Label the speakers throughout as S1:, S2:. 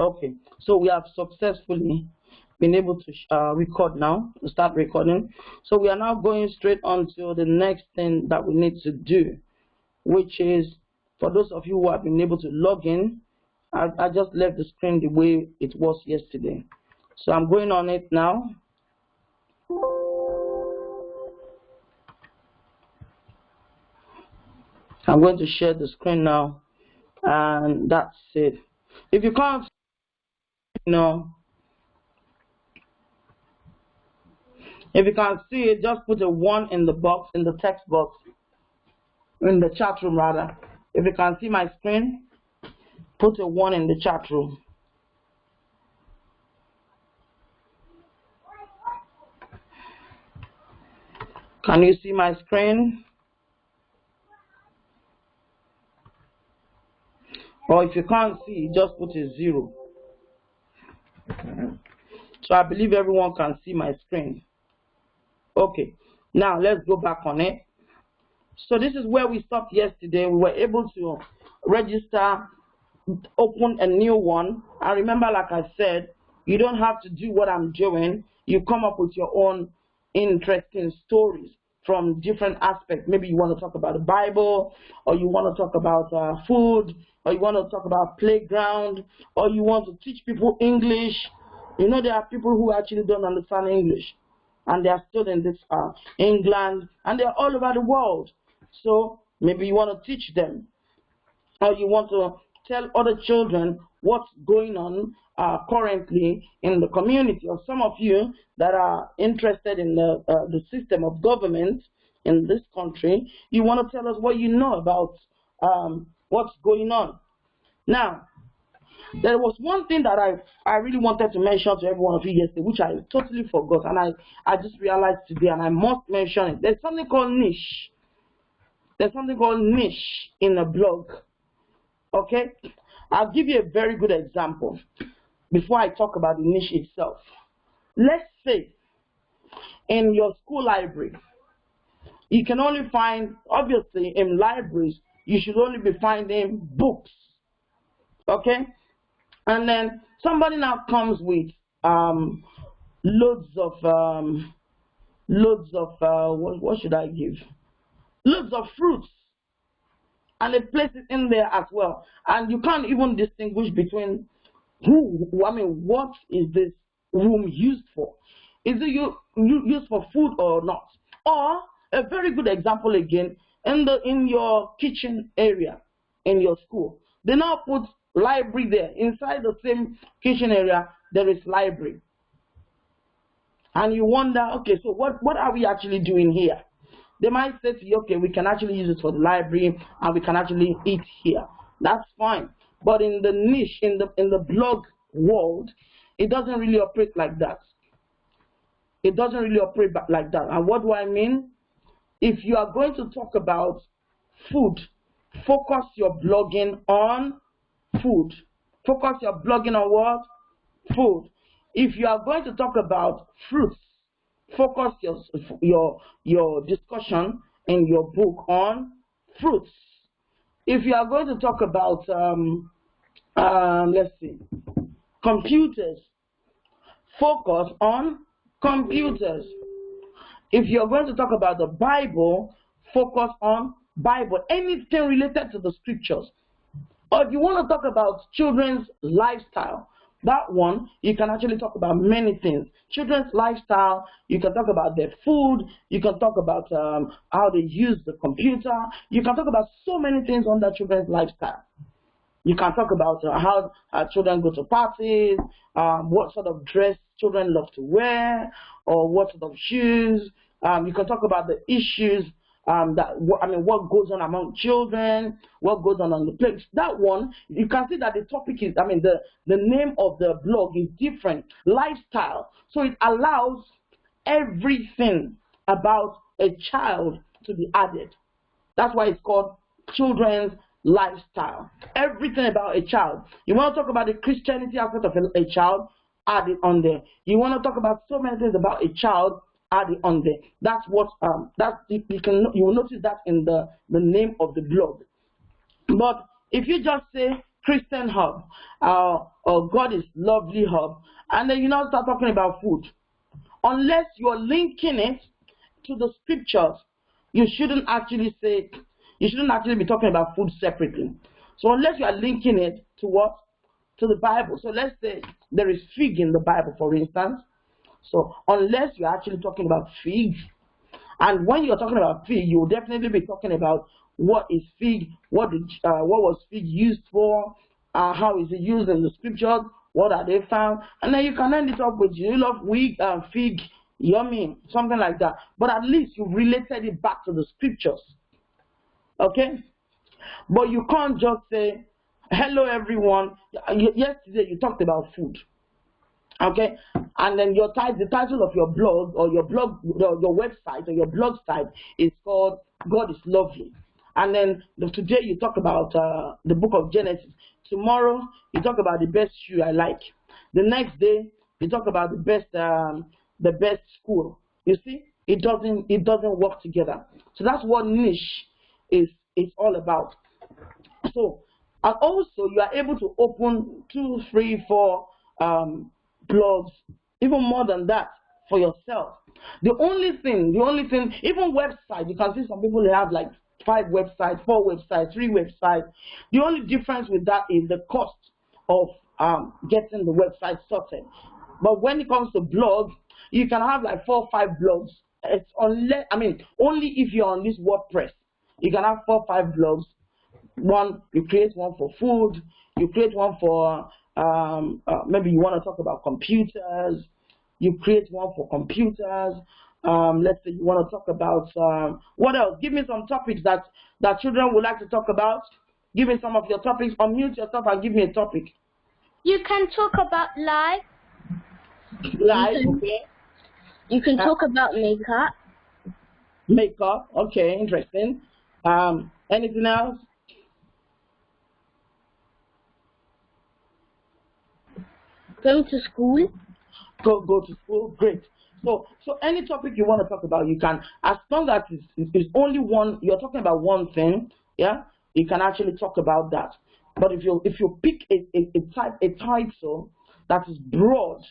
S1: Okay, so we have successfully been able to record now, start recording. So we are now going straight on to the next thing that we need to do, which is for those of you who have been able to log in. I just left the screen the way it was yesterday. So I'm going on it now. I'm going to share the screen now, and that's it. If you can't, if you can't see it, just put a 1 in the box, in the text box, in the chat room rather. If you can see my screen, put a 1 in the chat room. Can you see my screen? Or if you can't see, just put a 0. So I believe everyone can see my screen. Okay, now let's go back on it. So this is where we stopped yesterday. We were able to register, open a new one. And remember, like I said, you don't have to do what I'm doing. You come up with your own interesting stories from different aspects. Maybe you want to talk about the Bible, or you want to talk about food, or you want to talk about playground, or you want to teach people English. You know, there are people who actually don't understand English, and they are still in this England, and they are all over the world. So maybe you want to teach them, or you want to tell other children what's going on currently in the community. Or some of you that are interested in the system of government in this country, you want to tell us what you know about what's going on. Now, there was one thing that I really wanted to mention to every one of you yesterday, which I totally forgot, and I just realized today, and I must mention it. There's something called niche. There's something called niche in a blog. Okay? I'll give you a very good example before I talk about the niche itself. Let's say in your school library, you can only find, obviously in libraries, you should only be finding books. Okay? And then somebody now comes with loads of what should I give? Loads of fruits, and they place it in there as well, and you can't even distinguish between what is this room used for? Is it used for food or not? Or a very good example again, in your kitchen area in your school, they now put library there. Inside the same kitchen area, there is library, and you wonder, okay, so what are we actually doing here? They might say to you, okay, we can actually use it for the library, and we can actually eat here. That's fine. But in the niche, in the blog world, it doesn't really operate like that. It doesn't really operate like that. And what do I mean? If you are going to talk about food, focus your blogging on food. Focus your blogging on what? Food. If you are going to talk about fruits, focus your discussion in your book on fruits. If you are going to talk about let's see, computers, focus on computers. If you're going to talk about the Bible, focus on Bible, anything related to the scriptures. Or if you want to talk about children's lifestyle, that one, you can actually talk about many things. Children's lifestyle, you can talk about their food, you can talk about how they use the computer, you can talk about so many things under children's lifestyle. You can talk about how children go to parties, what sort of dress children love to wear, or what sort of shoes. You can talk about the issues what goes on among children, what goes on the place. That one, you can see that the topic is, the name of the blog is different. Lifestyle. So it allows everything about a child to be added. That's why it's called children's lifestyle. Everything about a child. You want to talk about the Christianity aspect of a child, add it on there. You want to talk about so many things about a child, add it on there. That's what you will notice that in the name of the blog. But if you just say Christian Hub, or God is Lovely Hub, and then you now start talking about food. Unless you're linking it to the scriptures, you shouldn't actually be talking about food separately. So unless you are linking it to what? To the Bible. So let's say there is fig in the Bible, for instance. So unless you're actually talking about fig, and when you're talking about fig, you will definitely be talking about what is fig, what was fig used for, how is it used in the scriptures, what are they found, and then you can end it up with you love fig, yummy, something like that. But at least you've related it back to the scriptures. Okay? But you can't just say, hello everyone. Yesterday you talked about food. Okay? And then the title of your blog, or your website, or your blog site is called God is Lovely. And then today you talk about the book of Genesis. Tomorrow you talk about the best shoe I like. The next day you talk about the best school. You see, it doesn't work together. So that's what niche is all about. So, and also you are able to open 2, 3, 4 blogs, even more than that, for yourself. The only thing, even website, you can see some people have like 5 websites, 4 websites, 3 websites. The only difference with that is the cost of getting the website sorted. But when it comes to blogs, you can have like 4 or 5 blogs. It's only if you're on this WordPress. You can have 4 or 5 blogs. You create one for food. You create one for maybe you want to talk about computers. You create one for computers. Let's say you want to talk about what else? Give me some topics that children would like to talk about. Give me some of your topics. Unmute yourself and give me a topic.
S2: You can talk about life.
S1: Okay.
S2: You can talk about makeup.
S1: Makeup, okay, interesting. Anything else?
S2: Going to school.
S1: Go to school, great. So any topic you want to talk about, you can, as long as it's only one, you're talking about one thing, yeah, you can actually talk about that. But if you pick a title that is broad,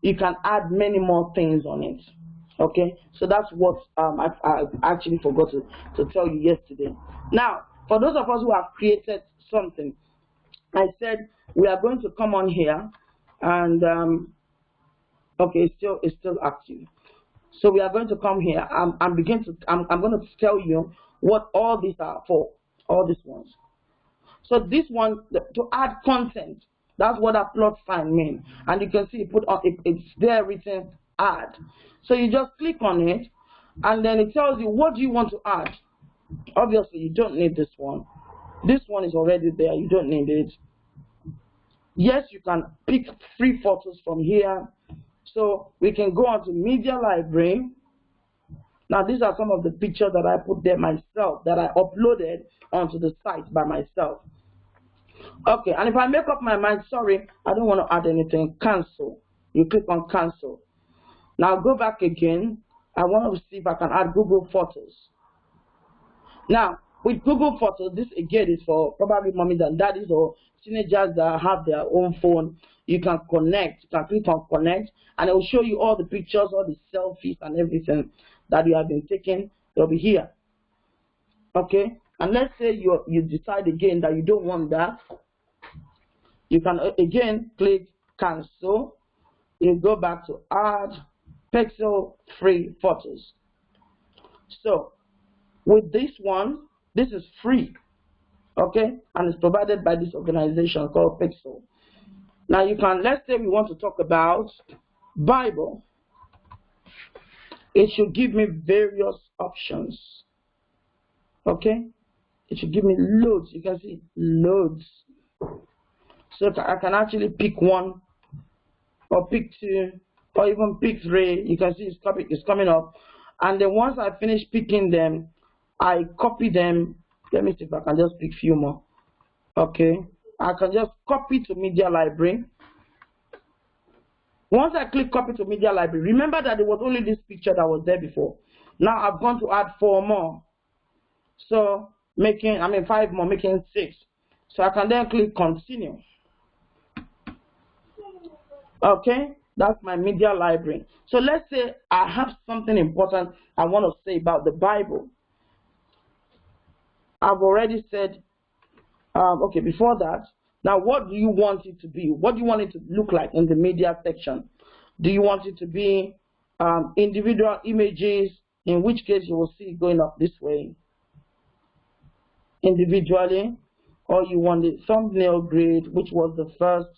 S1: you can add many more things on it. Okay, so that's what I actually forgot to tell you yesterday. Now, for those of us who have created something, I said we are going to come on here and okay, it's still active. So we are going to come here. I'm going to tell you what all these are for, all these ones. So this one, to add content, that's what that plot sign means. And you can see it's there written add. So you just click on it, and then it tells you what do you want to add. Obviously, you don't need this one. This one is already there. You don't need it. Yes, you can pick 3 photos from here. So we can go on to Media Library. Now, these are some of the pictures that I put there myself, that I uploaded onto the site by myself. Okay, and if I make up my mind, sorry, I don't want to add anything, cancel. You click on cancel. Now go back again. I want to see if I can add Google Photos. Now, with Google Photos, this again is for probably mommies and daddies or teenagers that have their own phone. You can connect. You can click on connect, and it will show you all the pictures, all the selfies, and everything that you have been taking. They'll be here. Okay, and let's say you decide again that you don't want that. You can again click cancel. You go back to add pixel-free photos. So with this one, this is free, okay, and it's provided by this organization called Pixel. Now you can, let's say we want to talk about Bible. It should give me various options, okay. It should give me loads. You can see loads. So I can actually pick 1 or pick 2 or even pick 3. You can see it's coming up. And then once I finish picking them, I copy them. Let me see if I can just pick a few more. Okay. I can just copy to Media Library. Once I click copy to Media Library, remember that there was only this picture that was there before. Now I've gone to add 4 more. So making, 5 more, making 6. So I can then click continue. Okay, that's my media library. So let's say I have something important I want to say about the Bible. I've already said, okay, before that, now what do you want it to be? What do you want it to look like in the media section? Do you want it to be individual images, in which case you will see it going up this way individually, or you want the thumbnail grid, which was the first,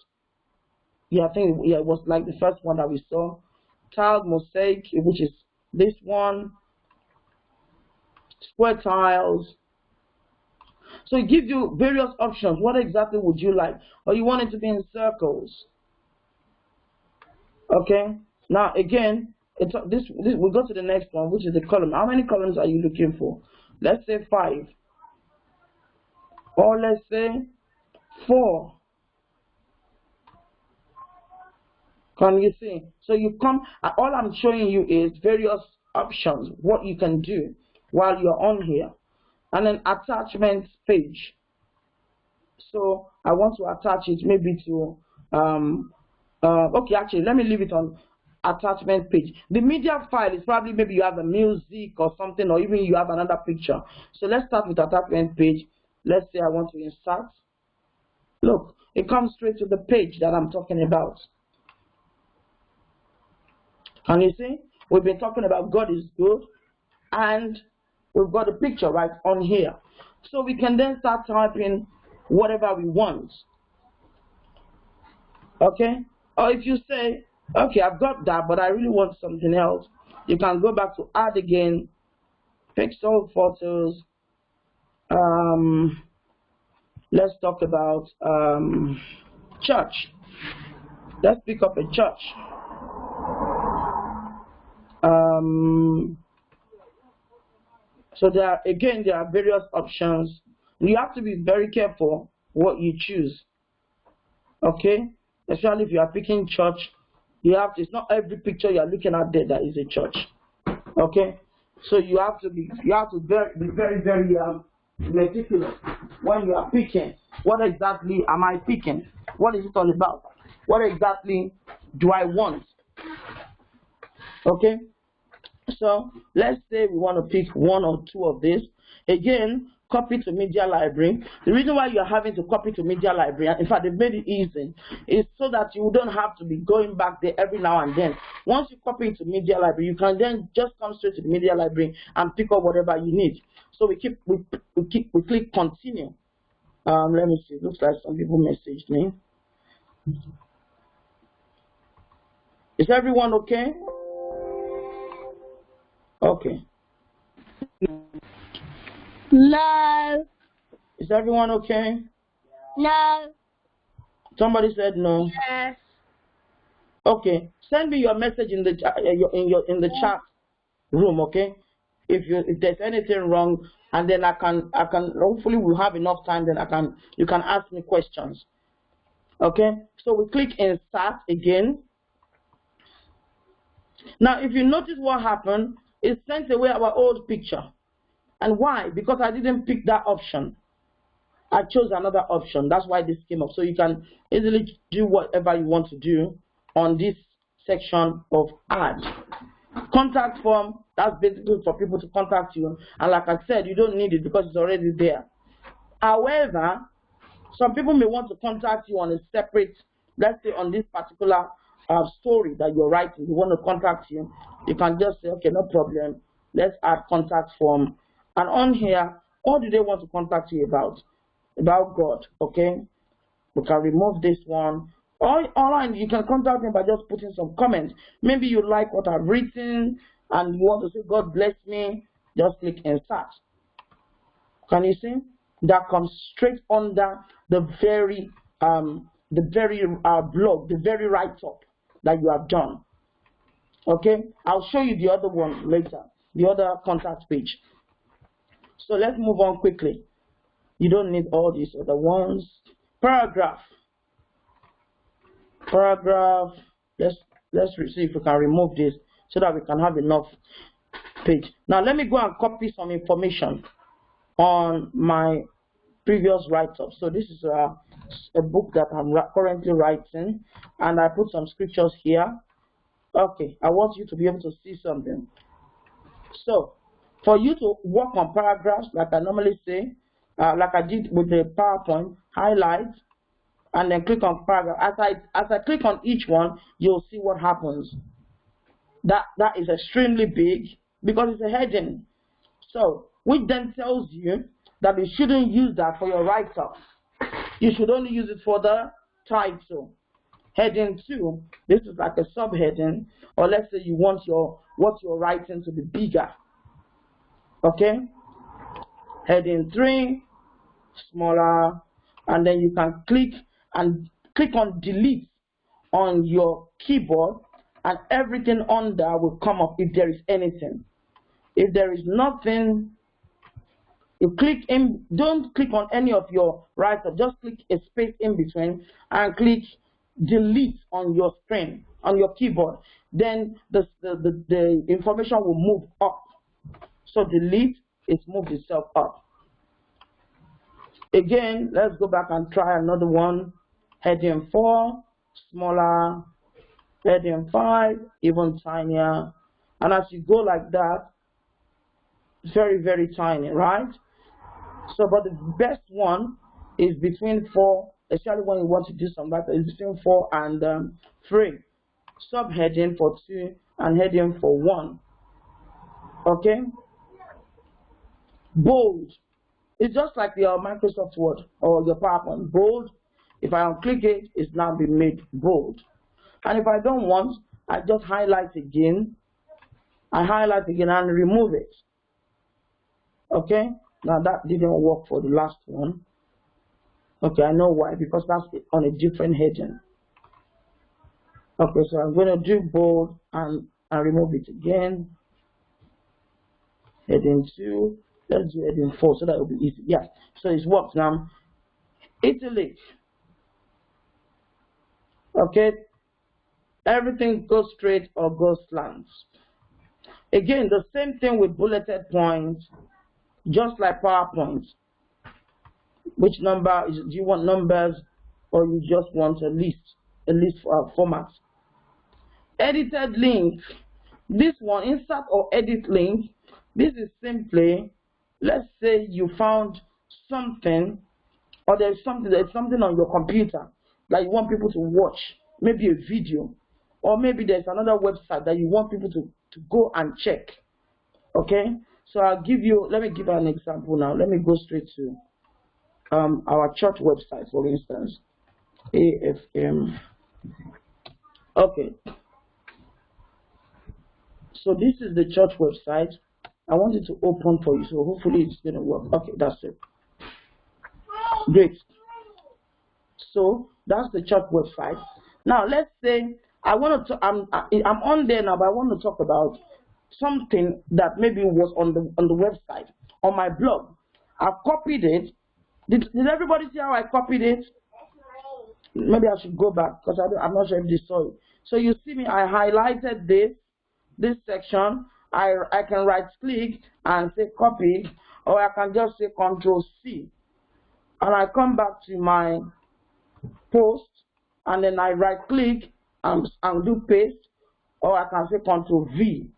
S1: I think it was like the first one that we saw. Tiled mosaic, which is this one. Square tiles. So it gives you various options. What exactly would you like? Or you want it to be in circles? Okay. Now again, we go to the next one, which is the column. How many columns are you looking for? Let's say 5. Or let's say 4. Can you see? So you come, all I'm showing you is various options, what you can do while you're on here. And then attachment page. So I want to attach it maybe to, okay, actually, let me leave it on attachment page. The media file is probably maybe you have a music or something, or even you have another picture. So let's start with attachment page. Let's say I want to insert. Look, it comes straight to the page that I'm talking about. Can you see? We've been talking about God is good, and we've got a picture right on here. So we can then start typing whatever we want. Okay? Or if you say, okay, I've got that, but I really want something else, you can go back to add again, pixel photos. Let's talk about church. Let's pick up a church. So there are various options. You have to be very careful what you choose. Okay, especially if you are picking church, you have to. It's not every picture you are looking at there that is a church. Okay, so you have to be very meticulous when you are picking. What exactly am I picking? What is it all about? What exactly do I want? Okay. So let's say we want to pick 1 or 2 of these. Again, copy to media library. The reason why you're having to copy to media library, in fact, they've made it easy, is so that you don't have to be going back there every now and then. Once you copy it to media library, you can then just come straight to the media library and pick up whatever you need. So we click continue. Let me see. It looks like some people messaged me. Is everyone okay? Okay.
S2: No.
S1: Is everyone okay?
S2: No.
S1: Somebody said no.
S2: Yes.
S1: Okay. Send me your message in the in the chat room, okay? If there's anything wrong, and then I can hopefully we'll have enough time. Then you can ask me questions. Okay. So we click insert again. Now, if you notice what happened, it sent away our old picture. And why? Because I didn't pick that option. I chose another option. That's why this came up. So you can easily do whatever you want to do on this section of add. Contact form, that's basically for people to contact you. And like I said, you don't need it because it's already there. However, some people may want to contact you on a separate, let's say on this particular story that you're writing, you want to contact you, you can just say, okay, no problem, let's add contact form. And on here, what do they want to contact you about? About God, okay? We can remove this one. Or online, you can contact me by just putting some comments. Maybe you like what I've written and you want to say, God bless me, just click insert. Can you see? That comes straight under the very blog, the very write-up that you have done. Okay, I'll show you the other one later, the other contact page. So let's move on quickly. You don't need all these other ones. Paragraph. Let's see if we can remove this so that we can have enough page. Now let me go and copy some information on my previous write-ups. So this is a book that I'm currently writing, and I put some scriptures here. Okay, I want you to be able to see something. So for you to work on paragraphs, like I normally say, like I did with the PowerPoint, highlight and then click on paragraph. As I click on each one, you'll see what happens. That is extremely big because it's a heading. So which then tells you that you shouldn't use that for your write-up. You should only use it for the title. Heading 2, this is like a subheading, or let's say you want what you're writing to be bigger. Okay? Heading 3, smaller, and then you can click on delete on your keyboard, and everything under will come up if there is anything. If there is nothing, you click in, don't click on any of your write-up, just click a space in between and click delete on your screen, on your keyboard. Then the information will move up. So delete, it's moved itself up. Again, let's go back and try another one. Heading 4, smaller. Heading 5, even tinier. And as you go like that, very, very tiny, right? So, but the best one is between 4, especially when you want to do some writing, is between 4 and 3. Subheading for 2 and heading for 1. Okay? Bold. It's just like your Microsoft Word or your PowerPoint. Bold. If I unclick it, it's now been made bold. And if I don't want, I just highlight again. I highlight again and remove it. Okay? Now that didn't work for the last one. Okay, I know why, because that's on a different heading. Okay, so I'm going to do bold and remove it again. Heading 2, let's do heading 4 so that will be easy. Yeah, so it's worked now. Italy. Okay, everything goes straight or goes slant. Again, the same thing with bulleted points, just like PowerPoint. Which number do you want, numbers, or you just want a list format? Edited link. This one, insert or edit link. This is simply, let's say you found something, or there's something on your computer that you want people to watch, maybe a video, or maybe there's another website that you want people to go and check. Okay, so let me give an example now. Let me go straight to our church website, for instance, AFM. Okay, so this is the church website. I want it to open for you, so hopefully it's going to work. Okay, that's it. Great. So that's the church website. Now let's say I want to. I'm on there now, but I want to talk about something that maybe was on the website, on my blog. I've copied it. Did everybody see how I copied it? Maybe I should go back because I'm not sure if they saw it. So you see me, I highlighted this section. I can right click and say copy, or I can just say Control C. And I come back to my post, and then I right click and do paste, or I can say Control V.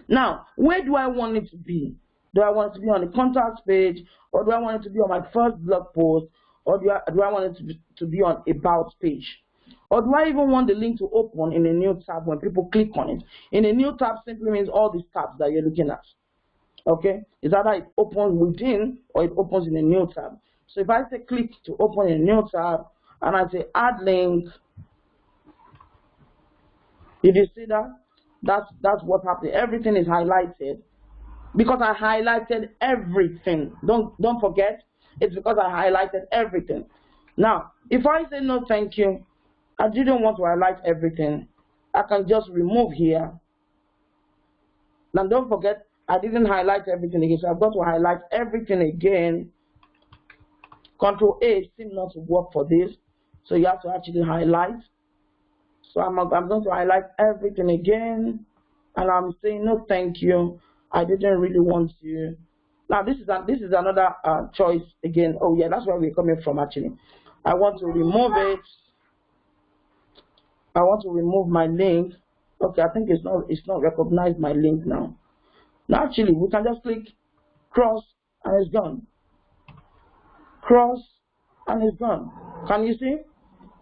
S1: Now, where do I want it to be? Do I want it to be on the contacts page, or do I want it to be on my first blog post, or do I want it to be on about page? Or do I even want the link to open in a new tab when people click on it? In a new tab simply means all these tabs that you're looking at. Okay? It's either it opens within or it opens in a new tab. So if I say click to open a new tab and I say add link, did you see that? That's what happened. Everything is highlighted because I highlighted everything. Don't forget, it's because I highlighted everything. Now, if I say no thank you, I didn't want to highlight everything, I can just remove here. Now don't forget, I didn't highlight everything again, so I've got to highlight everything again. Control A seems not to work for this, so you have to actually highlight. So I'm going to highlight everything again, and I'm saying no thank you. I didn't really want to Now this is another choice again. Oh yeah, that's where we're coming from actually. I want to remove it. I want to remove my link. Okay, I think it's not recognized my link now. Now actually we can just click cross and it's gone. Cross and it's gone. Can you see?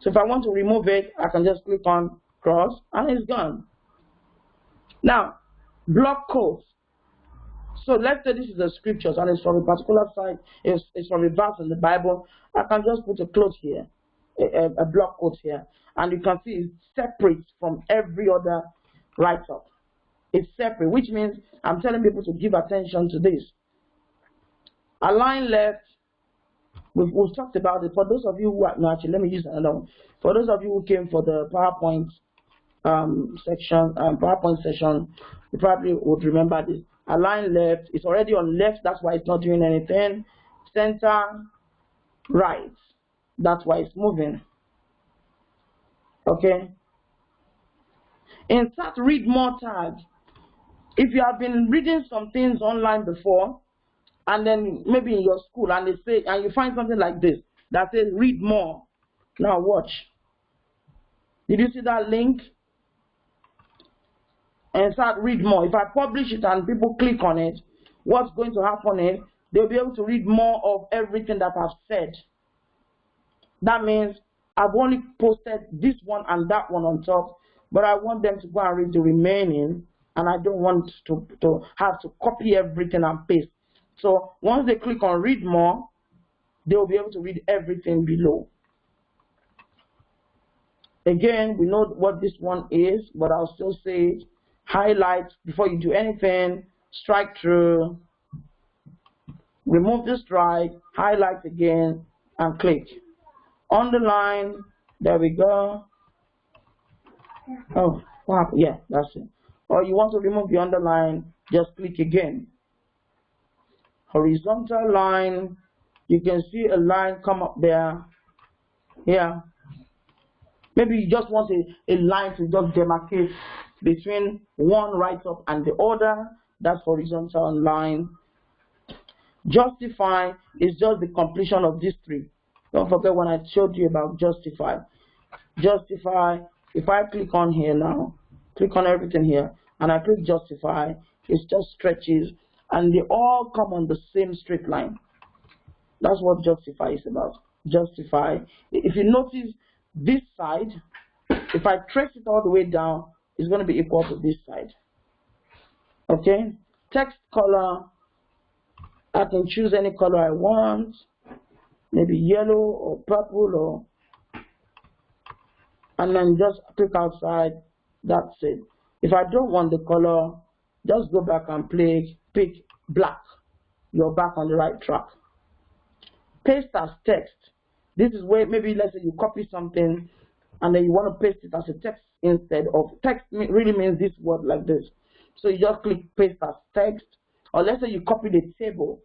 S1: So if I want to remove it, I can just click on cross and it's gone. Now, block quotes. So let's say this is the scriptures and it's from a particular site, it's from a verse in the Bible. I can just put a quote here, a block quote here, and you can see it's separate from every other write-up. It's separate, which means I'm telling people to give attention to this. Align left. We've talked about it. For those of you who are, no, actually, let me use another one. For those of you who came for the PowerPoint PowerPoint session, you probably would remember this. Align left. It's already on left. That's why it's not doing anything. Center right. That's why it's moving. Okay. Insert read more tag. If you have been reading some things online before, and then maybe in your school, and they say, and you find something like this that says read more. Now watch. Did you see that link? And start read more. If I publish it and people click on it, what's going to happen is they'll be able to read more of everything that I've said. That means I've only posted this one and that one on top, but I want them to go and read the remaining, and I don't want to have to copy everything and paste. So once they click on read more, they will be able to read everything below. Again, we know what this one is, but I'll still say it. Highlight before you do anything, strike through, remove the strike, highlight again, and click. Underline, there we go. Oh, wow, yeah, that's it. Or you want to remove the underline, just click again. Horizontal line, you can see a line come up there. Yeah. Maybe you just want a line to just demarcate between one write-up and the other. That's horizontal line. Justify is just the completion of these three. Don't forget when I showed you about justify. Justify, if I click on here now, click on everything here, and I click justify, it just stretches, and they all come on the same straight line. That's what justify is about. Justify. If you notice this side, if I trace it all the way down, it's going to be equal to this side. Okay. Text color. I can choose any color I want. Maybe yellow or purple, and then just click outside. That's it. If I don't want the color, just go back and pick black. You're back on the right track. Paste as text. This is where maybe let's say you copy something and then you want to paste it as a text instead of text. Really means this word like this. So you just click paste as text. Or let's say you copy the table.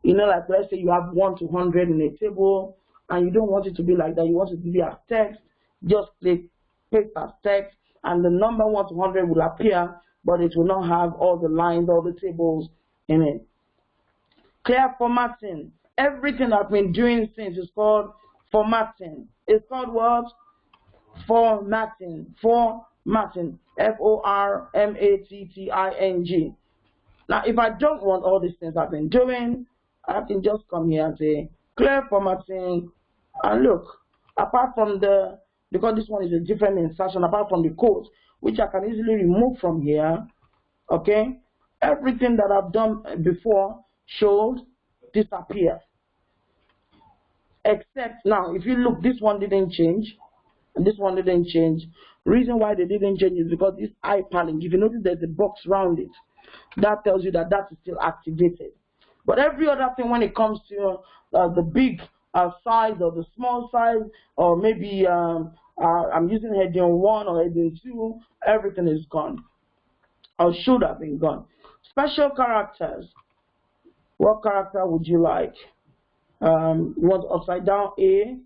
S1: You know, like let's say you have 1 to 100 in a table and you don't want it to be like that. You want it to be as text. Just click paste as text, and the number 1 to 100 will appear, but it will not have all the lines, all the tables in it. Clear formatting. Everything I've been doing since is called formatting. It's called what? Formatting. Formatting. F-O-R-M-A-T-T-I-N-G. Now, if I don't want all these things I've been doing, I can just come here and say clear formatting. And look, apart from because this one is a different insertion, apart from the codes, which I can easily remove from here, okay, everything that I've done before should disappear. Except now, if you look, this one didn't change, and this one didn't change. Reason why they didn't change is because this hyperlink, if you notice there's a box around it, that tells you that that is still activated. But every other thing, when it comes to the big size or the small size, or maybe I'm using heading 1 or heading 2, everything is gone, or should have been gone. Special characters. What character would you like? You want upside down A,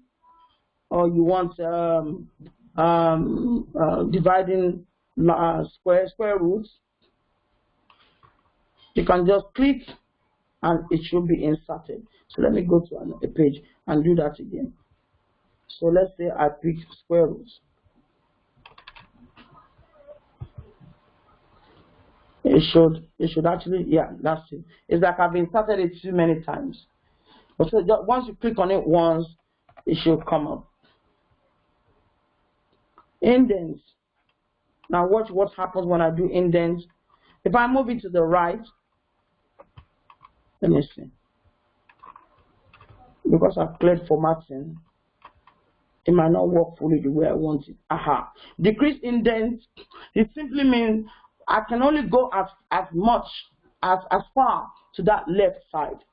S1: or you want dividing square roots? You can just click and it should be inserted. So let me go to a page and do that again. So let's say I pick square root. It should actually, yeah, that's it. It's like I've inserted it too many times. But so once you click on it once, it should come up. Indents. Now watch what happens when I do indents. If I move it to the right, let me see. Because I've cleared formatting, it might not work fully the way I want it. Aha. Decrease indent, it simply means I can only go as far to that left side.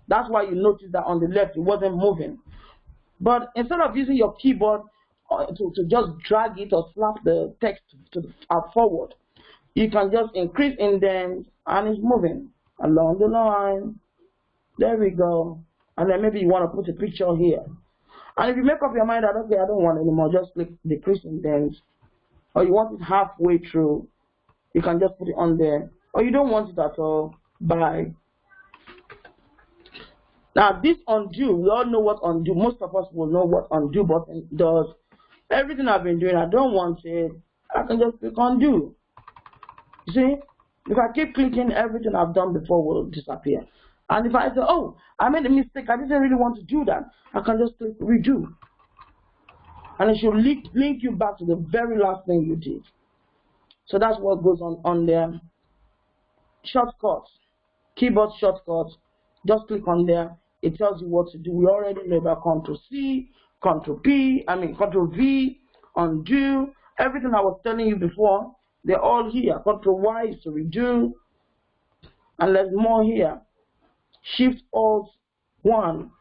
S1: That's why you notice that on the left it wasn't moving. But instead of using your keyboard to just drag it or slap the text forward, you can just increase indent and it's moving along the line. There we go. And then maybe you want to put a picture here. And if you make up your mind that, okay, I don't want it anymore, just click decrease indent. Or you want it halfway through, you can just put it on there. Or you don't want it at all, bye. Now this undo, we all know what undo. Most of us will know what undo button does. Everything I've been doing, I don't want it, I can just click undo. You see? If I keep clicking, everything I've done before will disappear. And if I say, oh, I made a mistake, I didn't really want to do that, I can just click redo. And it should link you back to the very last thing you did. So that's what goes on there. Shortcuts, keyboard shortcuts, just click on there. It tells you what to do. We already know about Control C, Control V, undo. Everything I was telling you before, they're all here. Control Y is to redo. And there's more here. Shift Alt 1.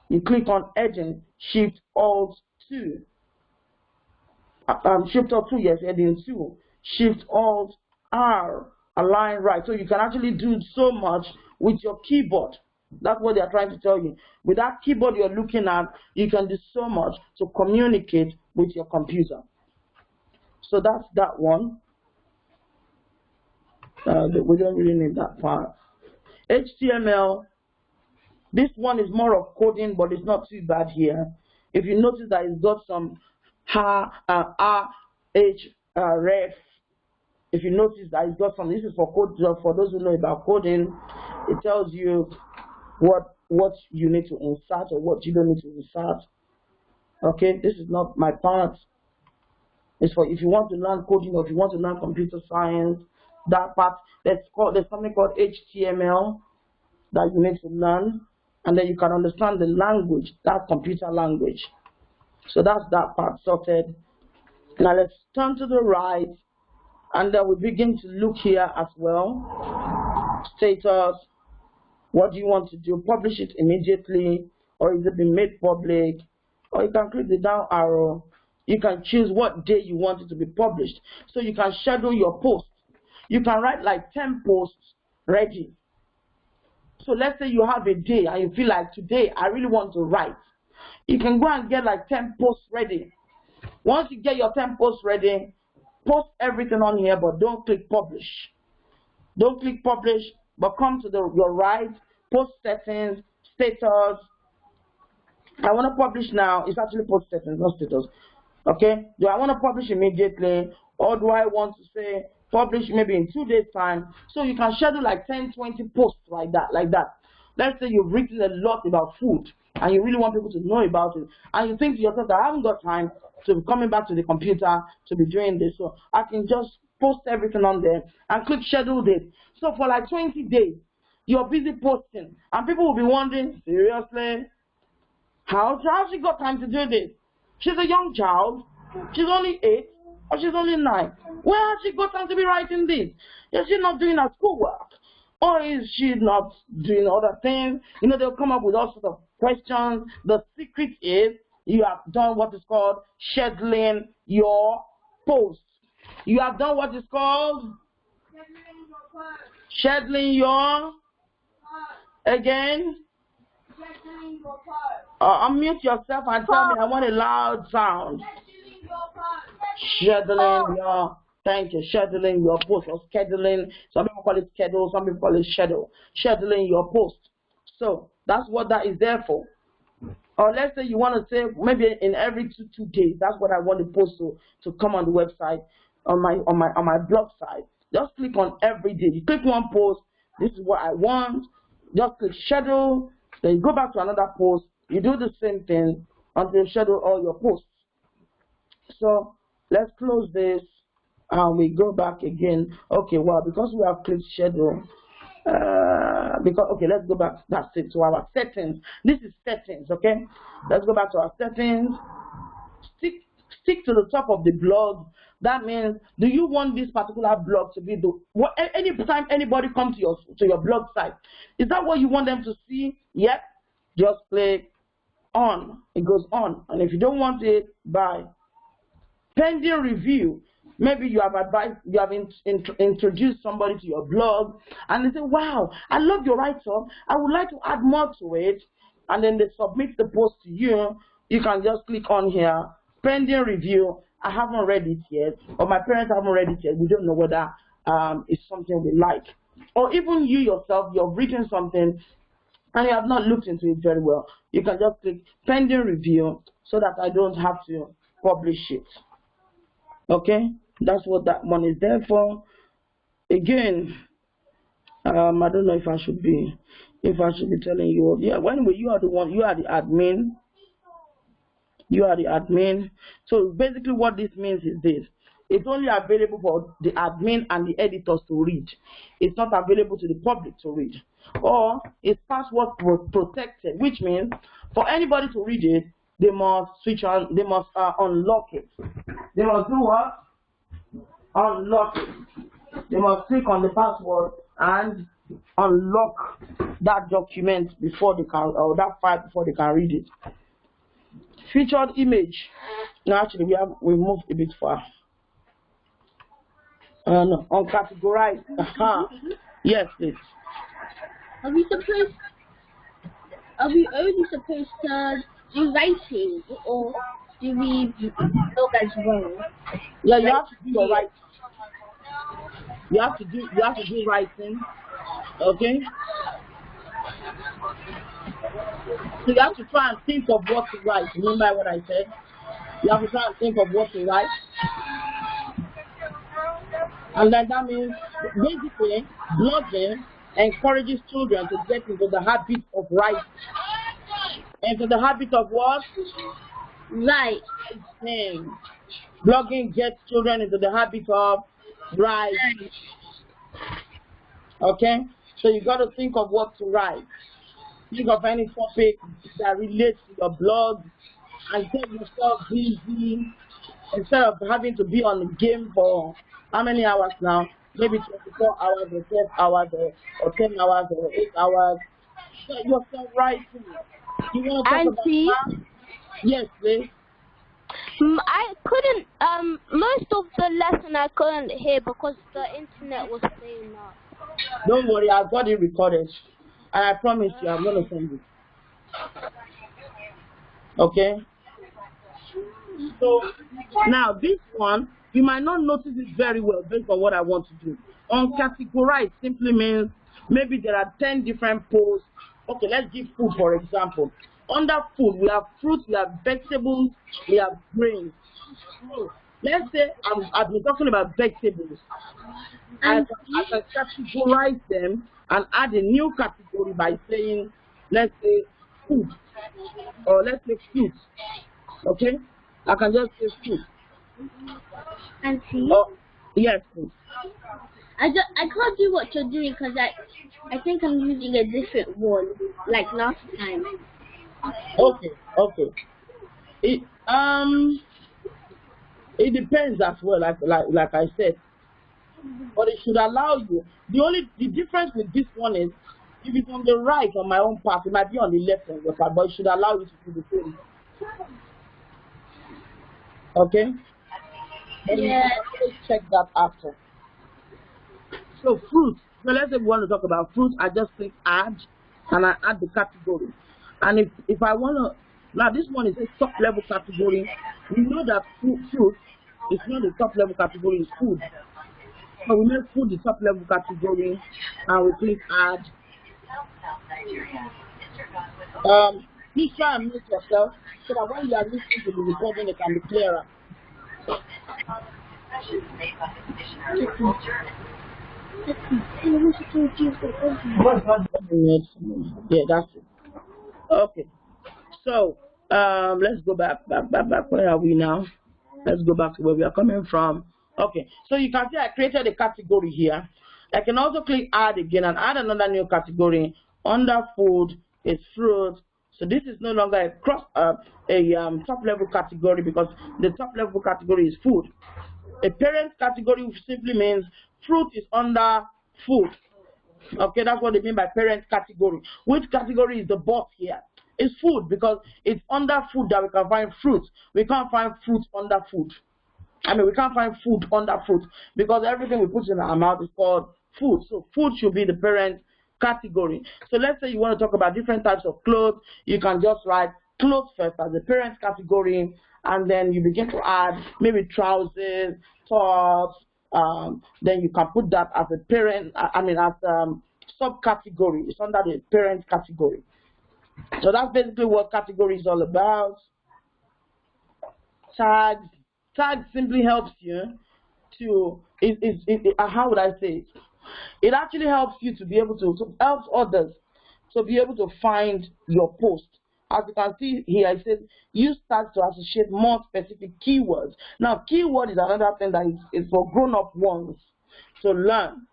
S1: You click on Edging. Shift Alt 2. Shift Alt 2, yes, Edging 2. Shift Alt R. Align right. So you can actually do so much with your keyboard. That's what they're trying to tell you. With that keyboard you're looking at, you can do so much to communicate with your computer. So that's that one. We don't really need that part. HTML. This one is more of coding, but it's not too bad here. If you notice that it's got some ref. If you notice that it's got some, this is for code. For those who know about coding, it tells you what you need to insert or what you don't need to insert. Okay, this is not my part. It's for if you want to learn coding or if you want to learn computer science. That part, there's something called HTML that you need to learn, and then you can understand the language, that computer language. So that's that part sorted. Now let's turn to the right, and then we begin to look here as well. Status. What do you want to do? Publish it immediately, or is it being made public? Or you can click the down arrow. You can choose what day you want it to be published. So you can schedule your post. You can write like 10 posts ready. So let's say you have a day and you feel like today I really want to write. You can go and get like 10 posts ready. Once you get your 10 posts ready, post everything on here, but don't click publish. Don't click publish, but come to your right, post settings, status. I want to publish now. It's actually post settings, not status. Okay? Do I want to publish immediately, or do I want to say publish maybe in 2 days time? So you can schedule like 10, 20 posts like that. Let's say you've written a lot about food and you really want people to know about it, and you think to yourself that I haven't got time to be coming back to the computer to be doing this, so I can just post everything on there and click schedule date. So for like 20 days you're busy posting, and people will be wondering, seriously, how she got time to do this? She's a young child, she's only 8 or she's only 9. Where has she got time to be writing this? Is she not doing her schoolwork? Or is she not doing other things? You know, they'll come up with all sorts of questions. The secret is you have done what is called scheduling your post. You have done what is called scheduling your again. Unmute yourself and tell me I want a loud sound. Scheduling your Thank you. Scheduling your post or scheduling. Some people call it schedule. Some people call it schedule. Scheduling your post. So that's what that is there for. Or let's say you want to say maybe in every two days. That's what I want the post to come on the website on my blog site. Just click on every day. You click one post. This is what I want. Just click schedule. Then you go back to another post. You do the same thing until you schedule all your posts. So let's close this and we go back again. Okay, well, because we have clicked schedule, okay, let's go back. That's it, to our settings. This is settings. Okay, let's go back to our settings. Stick to the top of the blog. That means, do you want this particular blog to be anytime anybody comes to your blog site, is that what you want them to see? Yep. Just click on. It goes on. And if you don't want it, bye. Pending review. Maybe you have introduced somebody to your blog and they say, wow, I love your write-up. I would like to add more to it. And then they submit the post to you. You can just click on here. Pending review. I haven't read it yet. Or my parents haven't read it yet. We don't know whether it's something we like. Or even you yourself, you've written something and you have not looked into it very well. You can just click pending review so that I don't have to publish it. Okay, that's what that one is there for. Again, I don't know if I should be telling you. Yeah, anyway, you are the one. You are the admin. You are the admin. So basically, what this means is this: it's only available for the admin and the editors to read. It's not available to the public to read. Or it's password protected, which means for anybody to read it, they must switch on. They must unlock it. They must do what? Unlock it. They must click on the password and unlock that document before they can, or that file before they can read it. Featured image. No, actually, we moved a bit far. No, uncategorized. Yes, please.
S2: Are we only supposed to do writing, or do we know that's wrong?
S1: Yeah, you have to do your writing. You have to do writing. Okay? So you have to try and think of what to write. Remember what I said? You have to try and think of what to write. And then that means basically blogging encourages children to get into the habit of writing. Into the habit of what?
S2: Right.
S1: Blogging gets children into the habit of writing. Okay? So you got to think of what to write. Think of any topic that relates to your blog and get yourself busy instead of having to be on the game for how many hours now? Maybe 24 hours or 12 hours or 10 hours or 8 hours. Get yourself writing. You want to talk about that? Yes, please.
S2: I couldn't, most of the lesson I couldn't hear because the internet was playing up.
S1: Don't worry, I've got it recorded. And I promise you, I'm going to send it. Okay? So, now this one, you might not notice it very well based on what I want to do. Uncategorized simply means maybe there are 10 different posts. Okay, let's give food, for example. Under food, we have fruits, we have vegetables, we have grains. Let's say I've been talking about vegetables. I can categorize them and add a new category by saying, let's say, food. Or let's say fruits. Okay? I can just say fruit.
S2: And see?
S1: Oh, yes, please.
S2: I can't do what you're doing because I think I'm using a different one, like last time.
S1: Okay. It depends as well, like I said. But it should allow you. The difference with this one is if it's on the right on my own part, it might be on the left on your part, but it should allow you to do the same. Okay? And
S2: yeah.
S1: Let's check that after. So fruits. So let's say we want to talk about fruits. I just click add and I add the category. And if I want to, now this one is a top level category. We know that fruits It's not the top level category, it's food. So we make food the top level category and we click add. Please try and mute yourself so that when you are listening to the recording it can be clearer. Yeah, that's it. Okay. So let's go back. Where are we now? Let's go back to where we are coming from. Okay, so you can see I created a category here. I can also click add again and add another new category. Under food is fruit. So this is no longer a top level category because the top level category is food. A parent category simply means fruit is under food. Okay, that's what they mean by parent category. Which category is the boss here? It's food because it's under food that we can find fruit. We can't find fruit under food. I mean, we can't find food under fruit because everything we put in our mouth is called food. So food should be the parent category. So let's say you want to talk about different types of clothes. You can just write clothes first as the parent category, and then you begin to add maybe trousers, tops. Then you can put that as a parent. I mean, as subcategory. It's under the parent category. So that's basically what category is all about. Tags. Tags simply helps you to, how would I say it? It actually helps you to be able to help others to be able to find your post. As you can see here, I said use tags to associate more specific keywords. Now, keyword is another thing that is for grown-up ones to learn.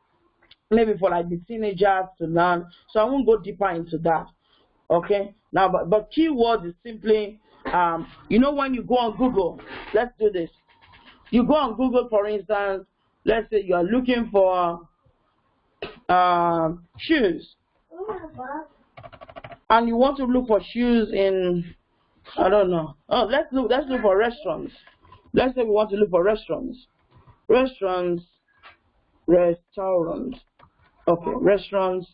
S1: Maybe for like the teenagers to learn. So I won't go deeper into that. Okay. Now, but keywords is simply, you know, when you go on Google, let's do this. You go on Google, for instance, let's say you are looking for shoes. And you want to look for shoes in, I don't know. Oh, let's look for restaurants. Let's say we want to look for restaurants. Restaurants. Okay, restaurants.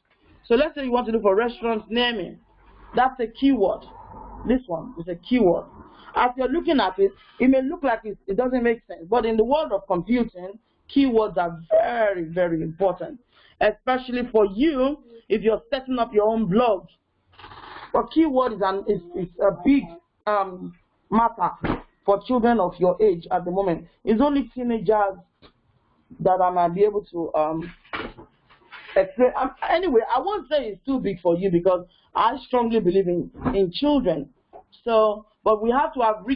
S1: So let's say you want to look for restaurants near me. That's a keyword. This one is a keyword. As you're looking at it, it may look like it doesn't make sense. But in the world of computing, keywords are very, very important. Especially for you, if you're setting up your own blog. But keyword is a big matter for children of your age at the moment. It's only teenagers that I might be able to explain. Anyway, I won't say it's too big for you because I strongly believe in children. So, but we have to have we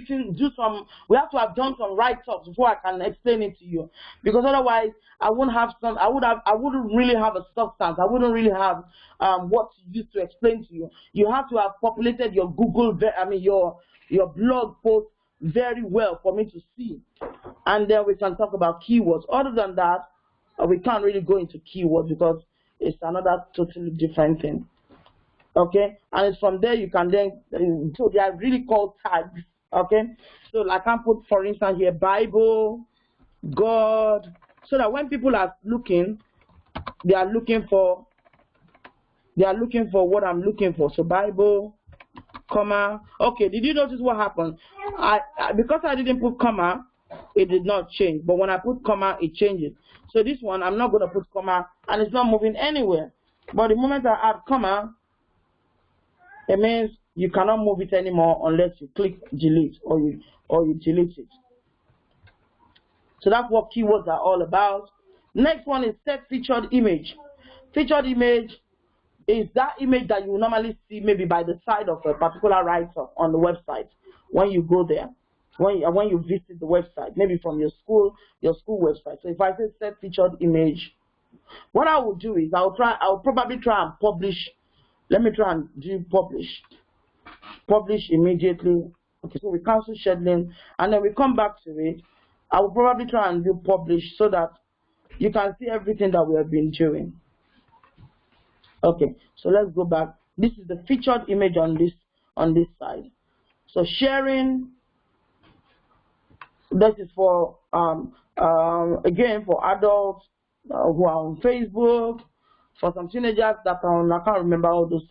S1: have to have done some write-ups before I can explain it to you. Because otherwise, I wouldn't really have a substance. I wouldn't really have what to use to explain to you. You have to have populated your Google, your blog post very well for me to see. And then we can talk about keywords. Other than that, we can't really go into keywords because it's another totally different thing. Okay, and it's from there you can then, so they are really called tags. Okay, so I can put, for instance, here Bible, God, so that when people are looking, they are looking for what I'm looking for. So Bible, comma. Okay, did you notice what happened? Because I didn't put comma, it did not change. But when I put comma, it changes. So this one, I'm not going to put comma, and it's not moving anywhere. But the moment I add comma, it means you cannot move it anymore unless you click delete or you delete it. So that's what keywords are all about. Next one is set featured image. Featured image is that image that you normally see maybe by the side of a particular writer on the website when you go there, when you visit the website, maybe from your school website. So if I say set featured image, what I will do is I'll probably try and publish. Let me try and do publish. Publish immediately. Okay, so we cancel scheduling and then we come back to it. I will probably try and do publish so that you can see everything that we have been doing. Okay, so let's go back. This is the featured image on this side. So sharing. This is for again for adults who are on Facebook. For some teenagers that are, I can't remember all those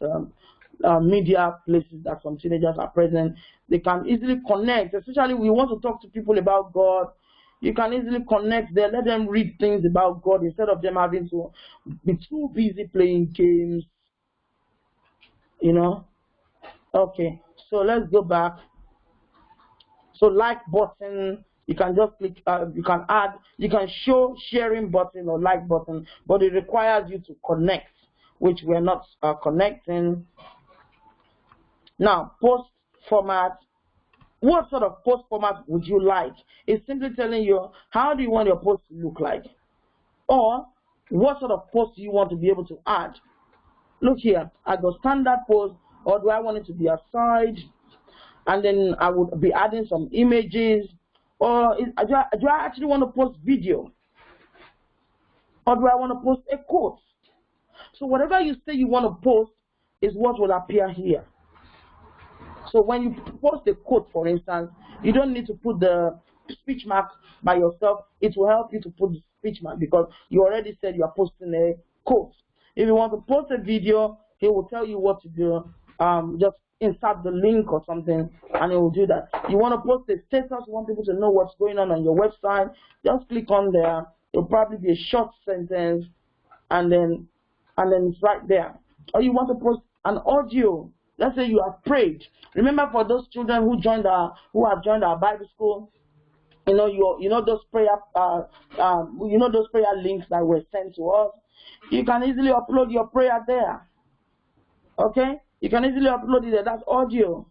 S1: media places that some teenagers are present, they can easily connect. Especially we want to talk to people about God. You can easily connect there. Let them read things about God instead of them having to be too busy playing games. You know? Okay, so let's go back. So like button, you can just click, you can add, you can show sharing button or like button, but it requires you to connect, which we're not connecting. Now, post format. What sort of post format would you like? It's simply telling you how do you want your post to look like, or what sort of post do you want to be able to add. Look here, I got standard post, or do I want it to be a side, and then I would be adding some images, or do I actually want to post video, or do I want to post a quote? So whatever you say you want to post is what will appear here. So when you post a quote, for instance, you don't need to put the speech mark by yourself. It will help you to put the speech mark because you already said you are posting a quote. If you want to post a video, he will tell you what to do. Just insert the link or something, and it will do that. You want to post a status, you want people to know what's going on your website, just click on there. It'll probably be a short sentence, and then it's right there. Or you want to post an audio. Let's say you have prayed. Remember, for those children who have joined our Bible school, you know those prayer those prayer links that were sent to us. You can easily upload your prayer there. Okay, you can easily upload it there. That's audio.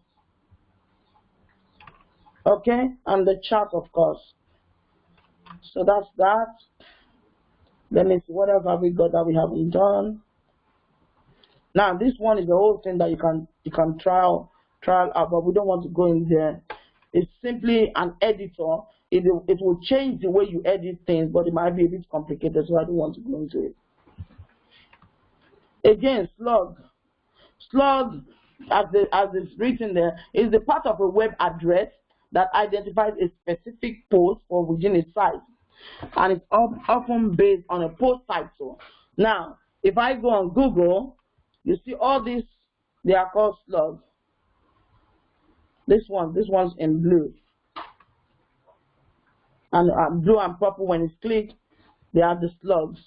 S1: Okay, and the chat, of course. So that's that. Then it's whatever we got that we haven't done. Now this one is the whole thing that you can trial out, but we don't want to go in there. It's simply an editor. It will change the way you edit things, but it might be a bit complicated, so I don't want to go into it. Again, slug. Slug, as it's written there, is the part of a web address that identifies a specific post or within a site, and it's often based on a post title. Now, if I go on Google, you see all these, they are called slugs. This one's in blue. And blue and purple, when it's clicked, they are the slugs.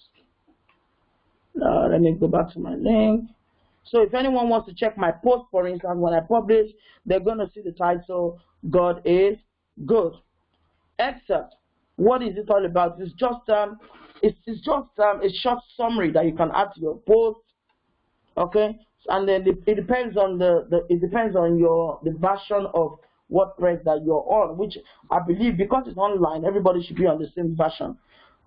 S1: Let me go back to my link. So if anyone wants to check my post, for instance, when I publish, they're going to see the title, God is Good. Except, what is it all about? It's just a short summary that you can add to your post. Okay, and then it depends on the version of WordPress that you're on, which I believe, because it's online, everybody should be on the same version.